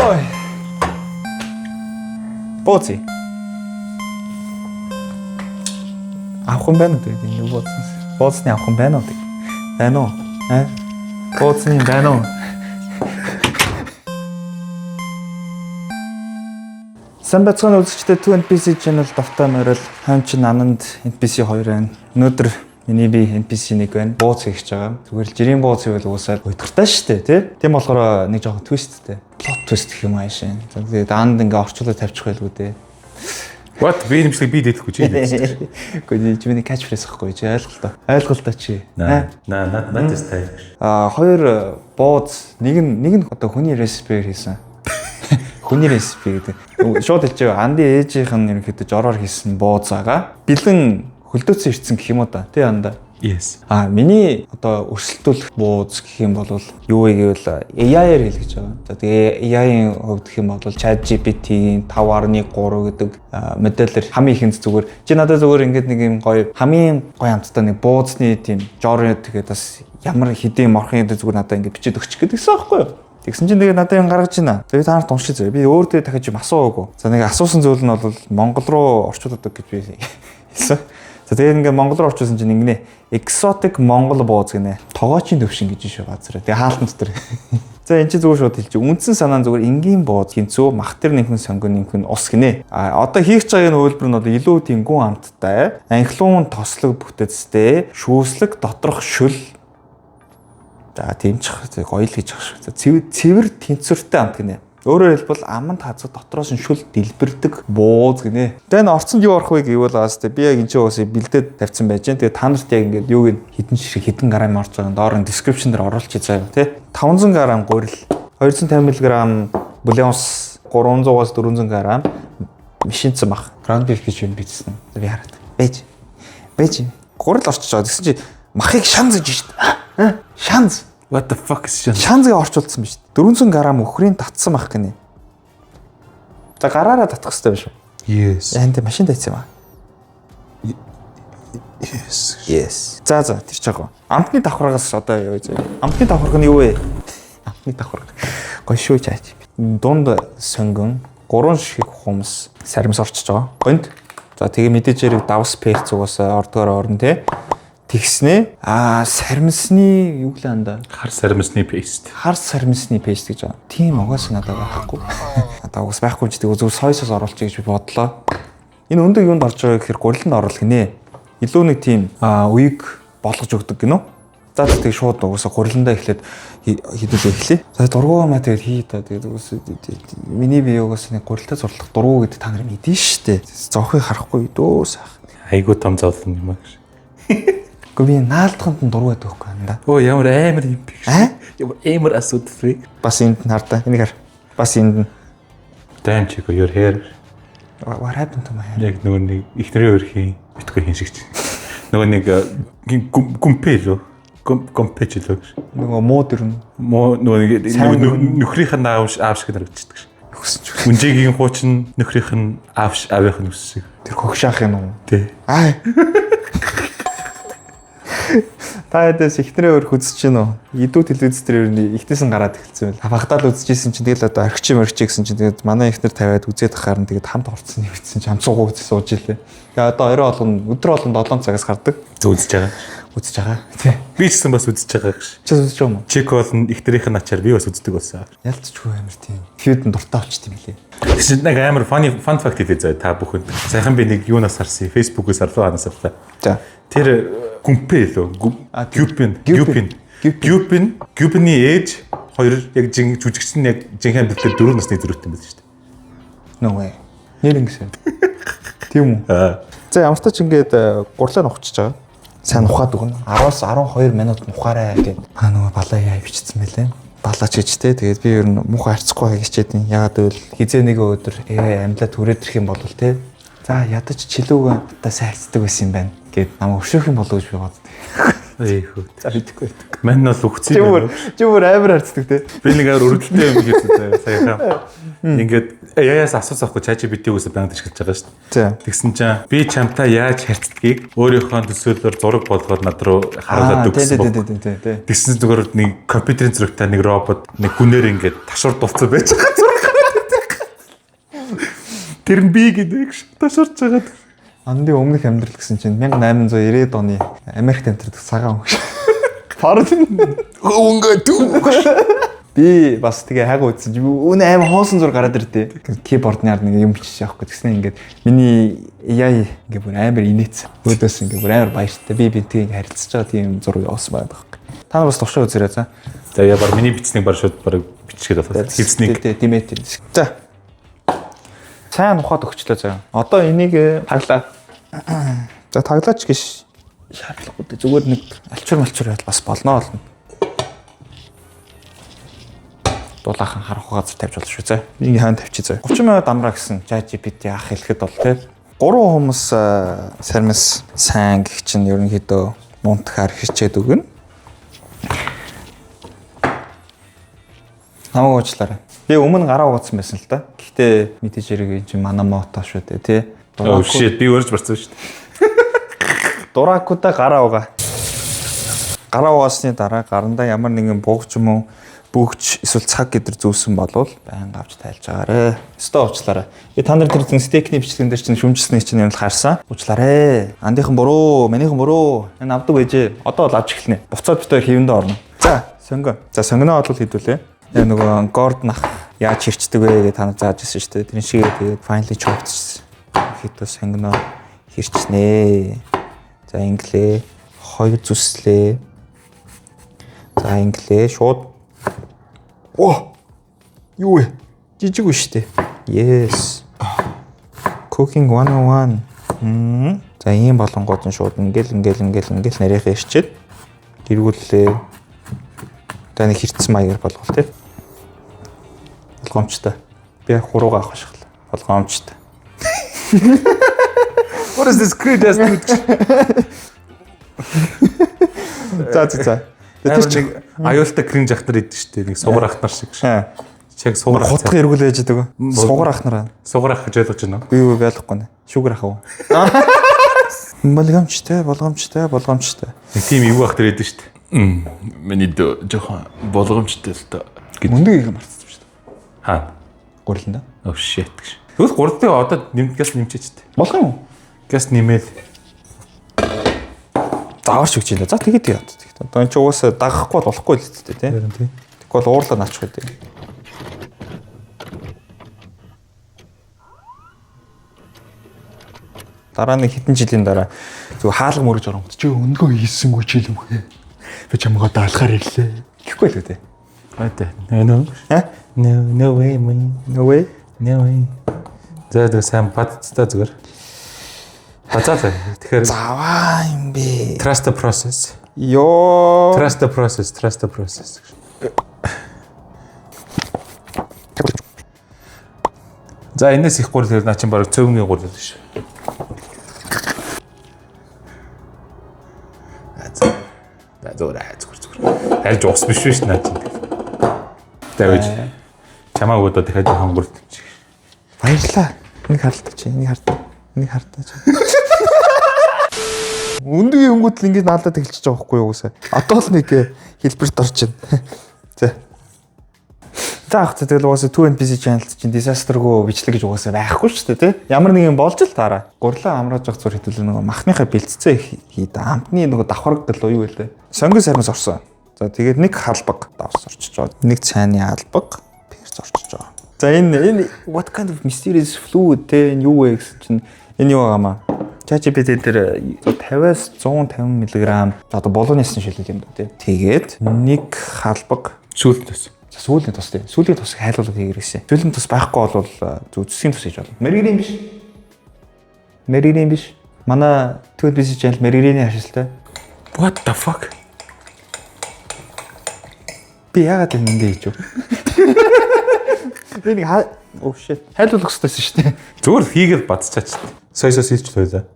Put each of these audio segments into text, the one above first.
Ой. Бооци. Авах юм байна уу гэдэг нэг бооцсон. Бооцны авах юм байна уу гэдэг. Байна уу? Бооцны байна уу? Сайн бацхан үзэгчдээ 2NPC channel давтаа морил хаанчин ананд NPC 2 байна. Өнөөдөр миний би NPC 1 байна. Бооц хийж байгаа. Зүгээр л жирийн бооц ивэл уусаад уйдгартай шүү дээ, тий? Тийм болохоор нэг жоохон твисттэй. Plot twist гэх юм аашаа. Тэгээд анд ингээ орчуулаад тавьчих байлгүй дээ. What? Би нэмшлиг би дэтгэхгүй чи. Гэхдээ чи миний catch phrase гэхгүй чи ойлголтоо чи. Not this time. Хоёр бооц нэг нь одоо хүний рецепиэр хийсэн. Хүний рецепи гэдэг. Шууд хэлчихээ анди ээжийнх нь ерөнхийдөө жороор хийсэн бооцаага бэлэн хөлдөөцсөн ирсэн гэх юм уу та. Тэ анда. Yes. Миний одоо өрсөлдүүлэх бууз гэх юм бол юу вэ гэвэл AI-аар хэл гэж байгаа. За тэгээ AI-ийн хувьд гэх юм бол ChatGPT-ийн 5.3 гэдэг модельэр хамгийн ихэнд зүгээр чи надад зүгээр ингээд нэг юм гоё хамгийн гоё амттай нэг буузны тийм жороо тэгээд бас ямар хэдийн морхон гэдэг зүгээр надад ингээд бичиж өгч гэдэгсэн аахгүй юу? Тэгсэн чинь тэгээ надад юм гаргаж байна. Тэгээ та нарт уншиж зөө. Би өөр дээр дахиж юм асууаагүй. За нэг асуусан зүйл нь бол Монгол руу орчуулдаг гэж би хэлсэн. За тэгээ ингээ Монгол руу орчуулсан чинь ингэнэ. Exotic Монгол бууз гинэ. Тогоочийн төвшин гэж шүү газар. Тэгээ хаалтан дотор. За энэ чинь зүгээр шууд хэлчих. Үндсэн санаа нь зүгээр энгийн бууз гинцүү мах тэр нэмхэн сонгон нэмхэн ус гинэ. Одоо хийх цагийн хөлбөр нь одоо илүү тийм гүн амттай, анхлуун тослог бүтэцтэй, шүүслэг доторх шүл. За тийм ч гоё л гэж ах шүү. Цэвэр тэнцвэртэй амт гинэ. Өөрөөр хэлбэл аманд хазаг дотроос нь шүл дэлбэрдэг бууз гинэ. Тэгээ орцонд юу орох вэ гэвэл аастай би яг энэ ч уусаа бэлдээд тавьсан байж гэн. Тэгээ та нарт яг ингээд юуг нь хэдэн грамм орж байгаа доор нь description дээр оруулчих заяа тий. 500 г гурил, 250 мг бүлээн ус, 300-аас 400 г мишинцэн бах. Ground beef гэж юм бичсэн. Би хараад. Бэж. Гурил орчиж байгаа. Тэгсэн чи махыг шанз гэж шүү. Шанз. What the fuck is шанз? Шанзыг орчуулсан биз дээ. 400 г өхрийн татсан мах гинэ. За гараараа татах хэрэгтэй биш үү? Yes. Энд машин дайцсан юм аа. Yes. За тэр чагаа. Амтны давхаргаас одоо юу вэ? Амтны давхарг нь юу вэ? Амтны давхарг. Гоё шүү чаач. Дунд сонгон 3 шиг хумс саримс орчиж байгаа. Гонд. За тэгээ мэдээж хэрэг давс перц угаасаа ордгоор орно те. Тэгснэ саримсны юу л анда хар саримсны пейст. Хар саримсны пейст гэж байгаа. Тийм угаасаа надад байхгүй. Надад угаас байхгүй ч тэгээ зүгээр сой сос оруулчих гэж би бодлоо. Энэ өндөр юунд орж байгаа гэхээр гуриланд оруулах гинэ. Илүү нэг тийм үеиг болгож өгдөг гинөө. За тэгээ шууд угаасаа гуриландаа эхлээд хідүүлээ эхлэе. За дургуу маа тэгээд хий та тэгээд угаасаа миний бие угаасаа нэг гурилтаа зурлах дургуу гэдэг та нар мэдэн штэ. Зовхыг харахгүй дөө сайх. Айгуу том зовлон юм аа гэж. Гэхдээ би наалдаханд нь дургу байдаг байхгүй юм да. Оо ямар амар юм бэ? Ямар амар асуудал. Бас энд нь хардаа. Энийг хар. Бас энд нь. Damn chico your hair. What happened to my hair? Яг нөгөө нэг ихнэрийн өрхийн битгүй хин шиг. Нөгөө нэг гүмпэло. Гүмпэчлөө. Нөгөө мууд ирнэ. Нөгөө нөхрийнх нь аав шиг харагдчихдаг ш. Өгсөн ч. Үнжигийн хуучин нөхрийнх нь аавынх нь үссэн. Тэр хогшаах юм уу? Тий. Та ядаас ихнэрээ өөр хүзэж гин үү? Идүү телевиз дээр ихнээсэн гараад эхэлсэн байл. Багтаал үзчихсэн чинь тэгэл одоо орхич гэсэн чинь тэгээд манай ихнэр тавиад үзээд ахаар нь тэгээд хамт орцсон юм бичсэн чинь хамцуугаа үзэж сууж илээ. Тэгээд одоо өдөр болгон 7 цагаас гардаг. Үзэж байгаа. Тий. Би ч гэсэн бас үзэж байгаа гэж. Чи үзэж байгаа юм уу? Чик бол ихнэрийнх нь ачаар би бас үздэг болсон. Ялцчихгүй амар тийм. Фьюд нь дуртай болчт юм лээ. Тэгсэн нэг амар fun fact хэлээ зөө та бүхэнд. Сайхан би нэг юунаас харсан. Facebook-ээс арлуу ханаас авлаа. За. Тэр гүмпэ лөө. Гюпний ээж хоёр яг жүжигч нь яг жинхэнэ бэлдээ 4 насны зэрэгтэй юм байна шүү дээ. No way. Нэр ингэсэн. Тийм үү? За ямар ч ч ингээд гурлаа нухчихж байгаа. Сайн ухаад өгнө. 10-аас 12 минут ухаарай гэдэг. Нөгөө балаа яа бичсэн байлээ. Балаач гэжтэй. Тэгээд би ер нь муухай харцахгүй хичээд юм. Ягаад гэвэл хизээ нэг өдөр амьлаа түрээд ирэх юм бол те. За ядаж чилүүгээ та сайн хайцдаг байсан юм байна. Гэт намайг өшөөх юм болов гэж би боддог. Эйхүү. За бидэхгүй байдаг. Мань бол үхсэн юм. Чи бүр амар харцдаг те. Би нэг амар өргөдөлтэй юм хийсэн саяхан. Ингээд яаяас асуусан ахгүй ChatGPT-гээс байнг ташгилж байгаа шүү дээ. Тэгсэн чинь би чамтай яаж харьцдгийг өөрийнхөө төсөөлөөр зураг болгоод над руу харуулад өгсөн баг. Тэгсэн зүгээр нэг компьютерийн зурагтай нэг робот нэг хүнээр ингээд ташуур дулцсан байж байгаа зураг. Тэр нь би гэдэг ташурч байгаа. Андын өмнөх амьдрал гэсэн чинь 1890-ад оны Америкт амьдардаг цагаан хүн. Парад өнгө дүү. Би бас тэгээ хайгаа үзсэн чи үнэ аим хоосон зур гараад ирдээ. Киборднаар нэг юм бичиж явахгүй тэгснэ ингээд миний AI ингээд бүр амар инээц. Өөдөөс ингээд бүр амар баяртай. Би бинтийг харилцаж байгаа тийм зураг явуулсан байдаг байхгүй. Та нар бас товшоо үзээрэй за. За яа баг миний бичснийг баг шууд баг бичгээд байна. Хийснийг. Тэ димэт. За. Сайн ухаад өгчлөө заяа. Одоо энийг хаглаа. За таглаач гэж шаардлагагүй. Зүгээр нэг алчур малчур байл бас болно болно. Дулаахан харах газар тавьж болно шүү зэ. Нэг хаан тавьчих зэ. 30,000 дамраа гэсэн ChatGPT ах хэлэхэд бол тэ 3 хүмүүс сармис сайн гэх чинь ерөнхийдөө мунтахаар хичээд өгнө. Намайг уучлаарай. Би өмнө гараа угаасан байсан л да. Гэхдээ мэдээж хэрэг энэ чинь манай мото шүү дээ тий. Oh shit би өөрч барсан шүү дээ. Дуракуудаа гараа угаа. Гараа угаасны дараа гарандаа ямар нэгэн буугч юм уу бүгч эсвэл цаг гэдэр зүүсэн болвол байнга авч тайлж байгаарэ. Өстөө уучлаарай. Би та нар тэр зэн стейкний бичлэгэн дээр чинь шүмжсэнийг чинь юм харсан. Уучлаарай. Андийнхан буруу, манийхан буруу. Энэ авдаг байжээ. Одоо бол авч эхэлнэ. Буцаад битээр хивэндээ орно. За, сонгоо. За, сонгоноо бол хийдүүлээ. Яг нөгөө Гордон ах яаж хэрчдэг вэ гэж та нар зааж ирсэн шүү дээ. Тэр шиг тэгээд finally чогцсон. Хитөө сонгоноо хэрчнэ. За, инглээ. Хоёр зүслээ. За, инглээ. Шууд. Оо. Юу вэ? Жижиг үү штэ. Yes. Cooking 101. За, ийм болонгууд нь шууд ингээл нарийнхаа ирчээд гэргүүлээ. За нэг хэрцсэн маягаар болгол тээ. Болгоомжтой. Би хуруугаа авах шахлаа. Болгоомжтой. What is this creed as dude? За. Тэр чинь аюултай кринж ахтар идэв шүү дээ. Нэг сугар ахтар шиг. Чиг сугар хотго эргүүл ээж байгаа. Сугар ахнараа. Сугар ах гэж ойлгож байна уу? Би юу ойлгохгүй нэ. Шүгэр ахав. Болгоомжтой. Нэг тийм эвгүй ахтар идэв шүү дээ. Миний жоохон болгоомжтой л та. Мөндөг их марцсан шүү дээ. Хаа. Гурланда. Oh shit гэж. Тэгвэл гурлыг одоо нэмдгээс нэмчээч дээ. Болох юм уу? Газ нэмээд зааварч өгч юм да. За тэгээд яа. Одоо энэ ч угаасаа дагахгүй болохгүй л хэвчээ тий. Тэгэхгүй бол уурлаа наачих үү. Дараа нэг хэдэн жилийн дараа зөв хаалга мөрөж оронгод чи өндгөө хийсэнгүй ч юм бэ. Би чамгаа даалахаар ирлээ. Гэхгүй л үү тий. Айтай. No way man. No way. За сайн бадцтай зүгээр. Бацаалаа. Тэгэхээр заваа юм бэ. Trust the process. Ёо. Trust the process. За энэс их гурил наа чин баг цөөгний гурил шүү. Зүгээр. Харж уус биш шүү наа чин. Тавьж. Чамаа өгөөд дахиад хонгорт. Баярлаа. Нэг хартаач. Үндгийн өнгөтл ингэж наалдаад эхэлчихэж байгаа байхгүй юу уусаа. Одоо л нэг хэлбэрт орж байна. За. Заах тэгэл угаасаа 2NPC channel чинь disasterгүй бичлэг гэж угаасаа байхгүй шүү дээ тий. Ямар нэгэн болж л таараа. Гурлаа амрааж явах зур хэдүүлээ нөгөө махныхаа бэлтцээ хийд амтны нөгөө давхарг гэл уу юу вэ? Сонгон сармас орсон. За тэгээд нэг халбаг давс орчиж байгаа. Нэг цайны албаг перс орчиж байгаа. За энэ what kind of mysterious fluid те энэ юу вэ гэсэн чинь энэ юу байгаамаа. ChatGPT дээр 50-аас 150 мг одоо болоонысын шилдэг юм да тий. Тэгээд нэг халбаг Сүүлдээс. Сүүлийн тус тий. Сүүлийн тусыг хайлуулаад хийгэрсэн. Сүүлийн тус байхгүй бол зүсгийн тус хийж болно. Мэрэгрийн биш. Манай 2NPC channel мэрэгрийн ашиглалтай. What the fuck? Би яагаад ингэ хийж вэ? Би нэг oh shit. Хайлуулах хэрэгтэйсэн шүү дээ. Зүгээр хийгээд бацчаач. Сойсоос хийч байлаа.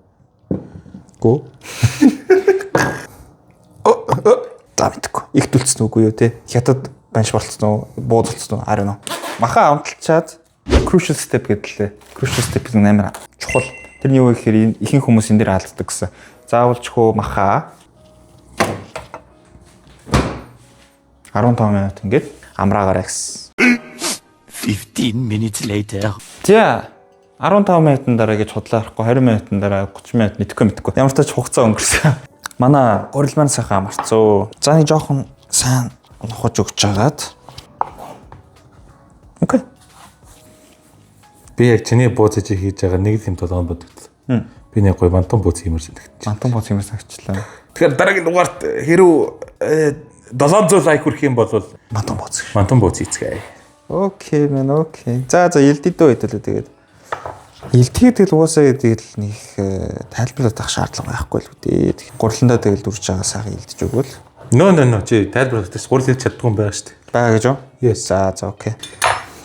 Гөө. Давтгүй. Их төлцсөн үгүй юу те. Хятад банш болцсон уу? Буудалцсан уу? I don't know. Маха амталчаад crucial step гэдэлээ. Crucial step гэдэг нь амар чухал. Тэр нь юу вэ гэхээр ихэнх хүмүүс энэ дээр алддаг гэсэн. Заавал ч хөө маха 15 минут ингээд амраагаарай гэсэн. 15 minutes later. За 15 минутын дараа гэж худлаа харахгүй 20 минутын дараа 30 минут мэдхгүй. Ямар ч тач хугацаа өнгөрсөн. Манай гурил маань сайхан амарцуу. За нэг жоохон сайн нухаж өгч жагаад. Окей. Би яг чиний бууз хийж байгаа нэг л юм толгойд бодогдлоо. Би нэг гой мантан бууз хиймэр санагч. Мантан бууз хиймэр санагчлаа. Тэгэхээр дараагийн дугаарт хэрүү 700 лайк хүрэх юм бол мантан бууз. Мантан бууз хийцгээе. Окей мэн окей. За элдидөө хэдүүлээ тэгээд. Элдгийг тэгэл угаасаа тэгэл нэг тайлбарлаад авах шаардлага байхгүй л үү дээ. Гурландаа тэгэл дүрж байгаа сайхан элдэж өгвөл. No чи тайлбарлах тест гурил хийж чаддгүй юм байгаа шүү дээ. Бага гэж юу? Yes. За окей.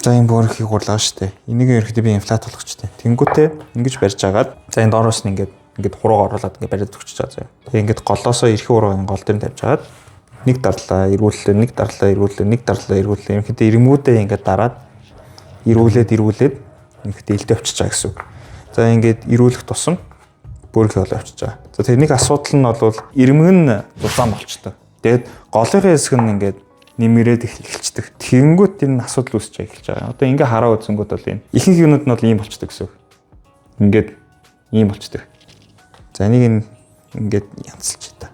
За энэ бүрхийг гурлаа шүү дээ. Энийг ерөөхдөө би инфлат болгоч дээ. Тэнгүүтээ ингэж барьж агаад за энэ доороос нь ингээд хурууг оруулаад ингээд бариад өгч байгаа зөө. Тэгээ ингээд голоосоо эрхээ уруугийн гол дээр нь тавьж агаад нэг дарлаа, эргүүллээ, нэг дарлаа, эргүүллээ, нэг дарлаа, эргүүллээ. Ерөнхийдөө ирмүүдээ ингээд дараад эргүүлээд ерөнхийдөө илдээ авчиж байгаа гэсэн үг. За ингээд эргүүлэх тусам бүрхий болоо авчиж байгаа. За тэрний асуудал нь бол ирмэг нь дулаан болчтой. Тэгээд голынхаа хэсэг нь ингээд нэмэрээд эхэлчихдэг. Тэгэнгүүт энэ асуудал үүсэж эхэлж байгаа. Одоо ингээ хараа үзэнгүүд бол энэ ихэнх юмнууд нь бол ийм болчдөг гэсэн үг. Ингээд ийм болчдөг. За энийг ингээд янзлж та.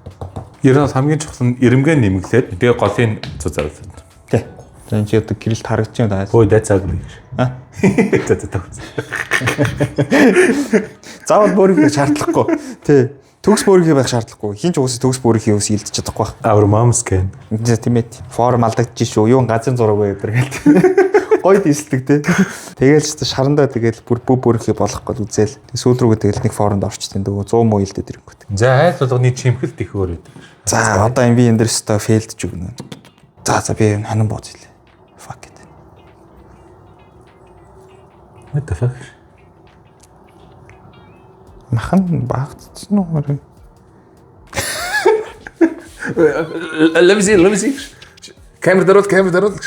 Ер нь хамгийн чухал нь ирэмгээ нэмэглээд тэгээ голын цуцаад. Тий. За энэ чи одоо гэрэлд харагдаж байна. Ой дэцаг гэж. Аа. За. Заавал бүрийг шаардлахгүй. Тий. Төгс бүрийг байх шаардлагагүй. Хин ч уусаа төгс бүрийг юус илдэж чадахгүй байх. Our moms can. Тийм ээ. Форм алдагдчих шүү. Юу газрын зураг бай гэдэг гэлээ. Гойд ийсдэг те. Тэгээл ч шарандаа тэгэл бүрхий болохгүй үзэл. Сүүл рүүгээ тэгэл нэг формонд орчтын дөө 100 муу илдээд ирэнгүүт. За айл болгоны чимхэлт их өөр байдаг. За одоо энэ би энэ дөр өстой фейлдж өгнө. За би ханан бооз хэлээ. Fuck it. What the fuck? Махан багцсан уу? Let me see. Камер даруул.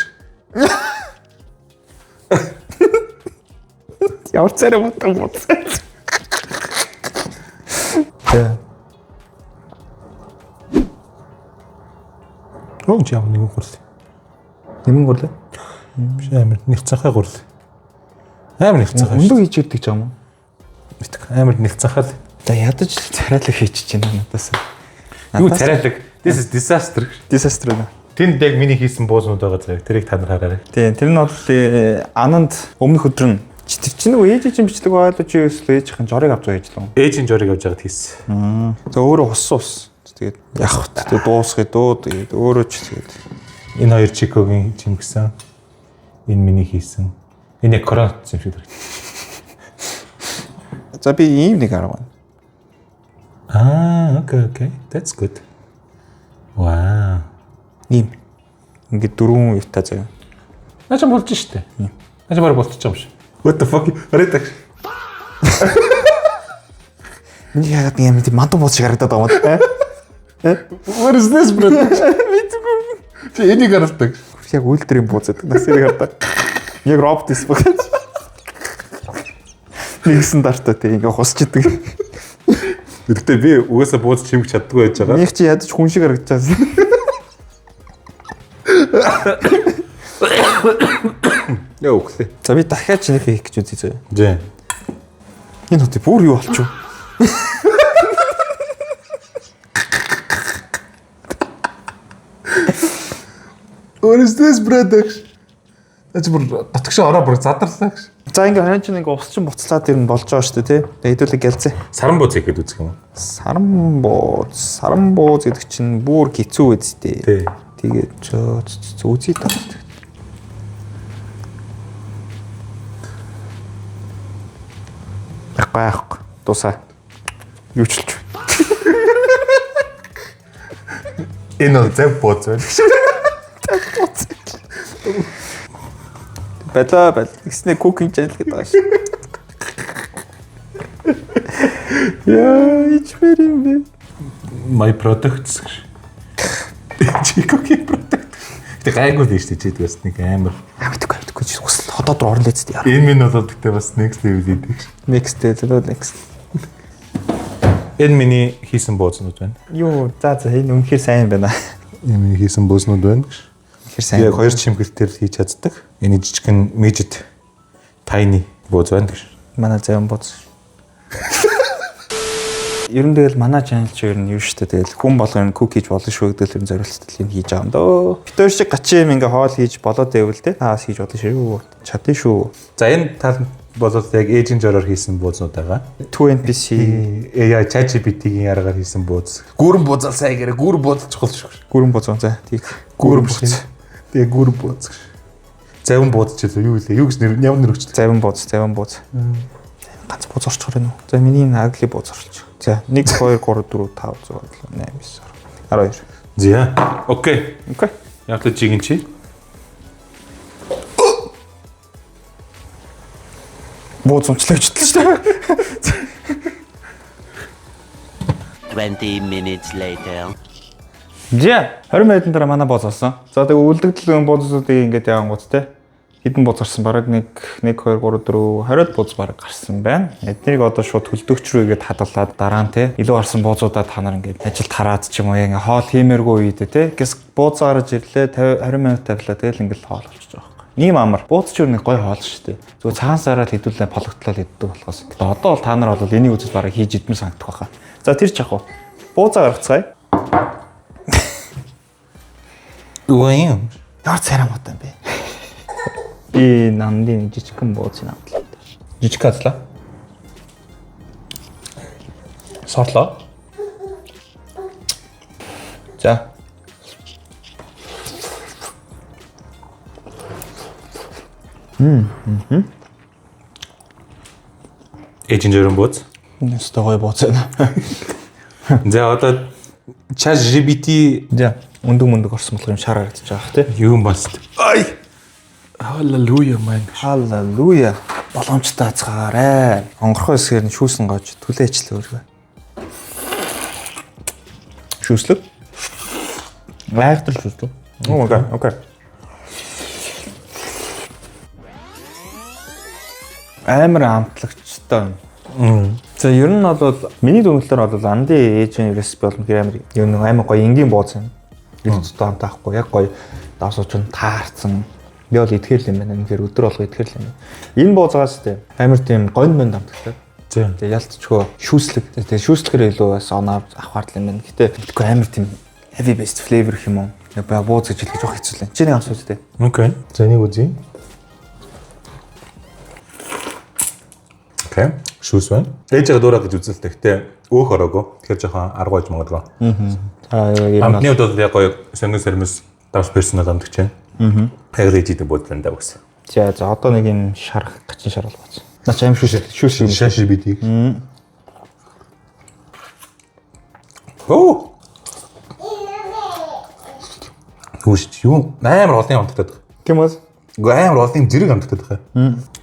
Ямар царай мотон. Тэ. Рон ч ямар нэг гурл. Нэмэн гурлаа. Биш амар нэгцэнхай гурл. Амар нэгцэнхай. Өндөг хийж ирдэг ч юм уу? Амар нэгцэнхай. За ядаж царайлаг хийчих чинь надаас. Юу царайлаг? This is disaster. Disaster нэ. Тэнд яг миний хийсэн буузнууд байгаа зэрэг тэрийг та нар хараарай. Тийм, тэр нь бол ананд өмнөх өдөр нь тэр чинь ээж чинь бичлэг ойлгож юуслээ ээжийн жорыг авч байгаа ээж лөө. Ээжийн жорыг авч байгаад хийсэн. За өөрөө ус. Тэгээд явах тэгээд дуусгая дөө тэгээд өөрөө ч тэгээд энэ хоёр чикогийн чимгсэн. Энэ миний хийсэн. Энэ яг корона юм шиг дэр. За би ийм нэг арга байна. Okay. That's good. Wow. Ийм. Ингээд дөрвөн юутай заяа. Наач болж штэ. Наач барь болчих юм шиг. What the fuck? Арайдаг. Миний яагаад юм тийм мантан бууз шиг харагдаад байгаа юм. What is this bro? Мэдгүй. Чи энийг харалдаг. Яг үйлдвэрийн бууз гэдэг. Нас энийг хардаг. Яг робот эсвэл. Нэгсэн дартаа тийм ингээ хусч идэг. Гэхдээ би угаасаа бууз чимгч чаддгүй байж байгаа. Нэг чи ядаж хүн шиг харагдчихсан. Яа үхлээ. За би дахиад чиний хийх гэж үзье зөө. Зэ. Энэ хөтө бүр юу болчих вэ? What is this brother? Эц бүр татгшаа ороо бүр задарлаа гэж. За ингээ харин чинь ингээ ус чинь буцлаад ирнэ болж байгаа шүү дээ тий. Тэгээ хэдүүлэг гэлцээ. Саран бууз ихэд үзэх юм уу? Саран бууз гэдэг чинь бүр хэцүү үстэй. Тий. Тэгээд зүүзий таа. Яахгүй. Тусаа. Юучлж. Энэ бол зөв бууз байна. Бэлээ. Ихснэ cooking channel гэдэг байгаа шүү. Яа, ичмэр юм бэ? My products гэж. Чикогийн product. Тэг гайгүй л шүү дээ чи бас нэг амар. Мэдгүй чи ус хотод руу орно л зү. Энэ минь бол тэгтээ бас next level гэдэг. Next level next. Энэ миний хийсэн буузнууд байна. Юу, за энэ үнэхээр сайн байна. Энэ миний хийсэн буузнууд байна гэж. Үнэхээр сайн. Яг хоёр чимгэлтээр хийж чаддаг. Энэ жижигхэн midget tiny бууз байна гэж. Манай заван бууз. Ер нь тэгэл манай channel чи ер нь юу шүү дээ. Тэгэл хүн болгоно cook хийж болно шүү гэдэг л ер нь зориултал юм хийж байгаа юм дөө. Битүүр шиг гачи юм ингээ хоол хийж болоод байвал те. Таас хийж болно шүү. Чадсан шүү. За энэ тал болоод яг эйжен жороор хийсэн буузнууд байгаа. 2NPC AI ChatGPT-ийн аргаар хийсэн бууз. Гүүрэн буузал сайн гэрэ гүүрэн бууз чухал шүү. гүрэн бууз за. Тийг Гүүрэн бууз. Тэгээ гүүрэн бууз. Завин бууз ч юу вэ? Юу гэж ямар нэр өгч. заван бууз. Ганц бууз орчхоор байна уу? За миний агли бууз орлоо. За 1 2 3 4 5 6 7 8 9 12. За. Окей. Окей. Яг л жигийн чи. Бууз унцлагчдээ шүү дээ. 20 minutes later. За 20 минутын дараа манай бууз орсон. За тэгээ үлдэгдэл буузуудыг ингээд явангууд те. Хэдэн бууз гарсан? Бараг 1 2 3 4 20 бууз бараг гарсан байна. Эднийг одоо шууд хөлдөгч рүү ингээд хадгалаад дараа нь те илүү гарсан буузуудаа та нар ингээд ажил тараад ч юм уу ингээд хоол хиймээргүй үедээ те. Гэс бууз гарч ирлээ 20 минут тавилаа тэгэл ингээд хоол болчихж байгаа. Ийм амар. Бууз ч юу нэг гой хоол шүү дээ. Зүгээр цагаансаараа л хэдүүлээ пологтлол иддэг болохоос. Одоо бол та нар бол энийг үзэл бараг хийж идмээр санагдах байхаа. За тэр ч яг уу. Буузаа гаргацгаая. Үгүй юм. Яар царай муутай юм бэ? Би намдын жижигхэн бууз намдлаа. Жижиг азлаа. Сорлоо. За. Эйжен жорон бууз. Нэстэ гой бууз байна. За одоо ChatGPT За. Өндөг орсон болох юм шар харагдаж байгаа тий. юу юм бас. Ай. Халелуя мэн. Халелуя. Боломжтой хацгаарай. Онгорхой хэсгээр нь шүүсэн гоож түлээчлээ өөрөө. Шүүслэг? Гайхтар шүүслэг. Окей. Амар амтлагчтай. За ер нь бол миний дүнэлтээр бол анди эйжен ресипи болно гэх амар ер нь амар гоё энгийн бууз юм. Ирд тоон таахгүй яг гоё давсууч нь таарсан. Би бол итгэл юм байна. Үнэхээр өдөр болго итгэл юм. Энэ бууцгаас тээ амар тийм гонь дамтагтай. Тэгээ ялцчгүй шүүслэг. Тэгээ шүүслэхээр илүү бас оноо авахар юм байна. Гэтэ мэдгүй амар тийм heavy based flavor юм уу? Яг бууз гэж хэлж жоох хэцүү лээ. Чи нэг асууж тээ. Окей. За нэг үзье. Окей. Шүүс байна. Ээжээ дуурай гэж үзэлтэй. Гэтэ өөх ороогүй. Тэгэхээр жоохон аргуйж магадгүй. Амтны удаад яг гоё сонгон сэрмэс давс персонал амтгч байна. Хайрээжид бодлоо даа гэсэн. За одоо нэг юм шарах гачин шар болгоц. Наа ч аим шүүс юм. Шаши бидий. Оо. Хүүш юу? Амар олон амтдаг. Тийм үү? Гэхдээ амар олон зэрэг амтдаг хаа.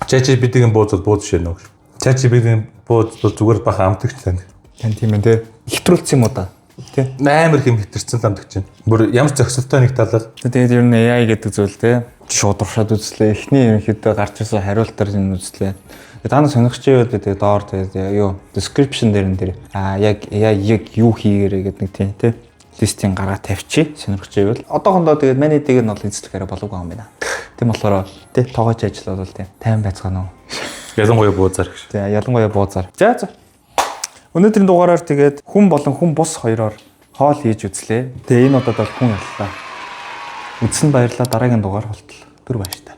ChatGPT-ийн бууз шээ нөх. ChatGPT-ийн бууз зүгээр баха амтгч тань. Тань тийм ээ те. Хэтрүүлсэн юм уу да? Тэ. Амар хэм хэтэрсэн амтгч байна. Бүр ямар ч зохисолтой нэг талаар. Тэгээд ер нь AI гэдэг зүйл те. Шууд уршаад үзлээ. Эхний ерөнхийдөө гарч ирсэн хариултаар нь үзлээ. Тэгээд та нар сонирхч байвал тэгээд доор тэгээд юу description дээр яг AI яг юу хийгэрэ гэдэг нэг тийм те. Листийн гараа тавьчих сонирхч байвал. Одоохондоо тэгээд манай дэг нь бол эзлэх арай болоогүй юм байна. Тийм болохоор те тоогооч ажил бол тийм тайван байцгаана уу. Ялангуяа буузаар гэж. За ялангуяа буузаар. За. Өнөөдрийн дугаараар тэгээд хүн болон хүн бус хоёроор хоол хийж үзлээ. Тэгээ энэ удаад бол хүн яллаа. Үзсэн баярлалаа. Дараагийн дугаар болтол. Түр баяртай.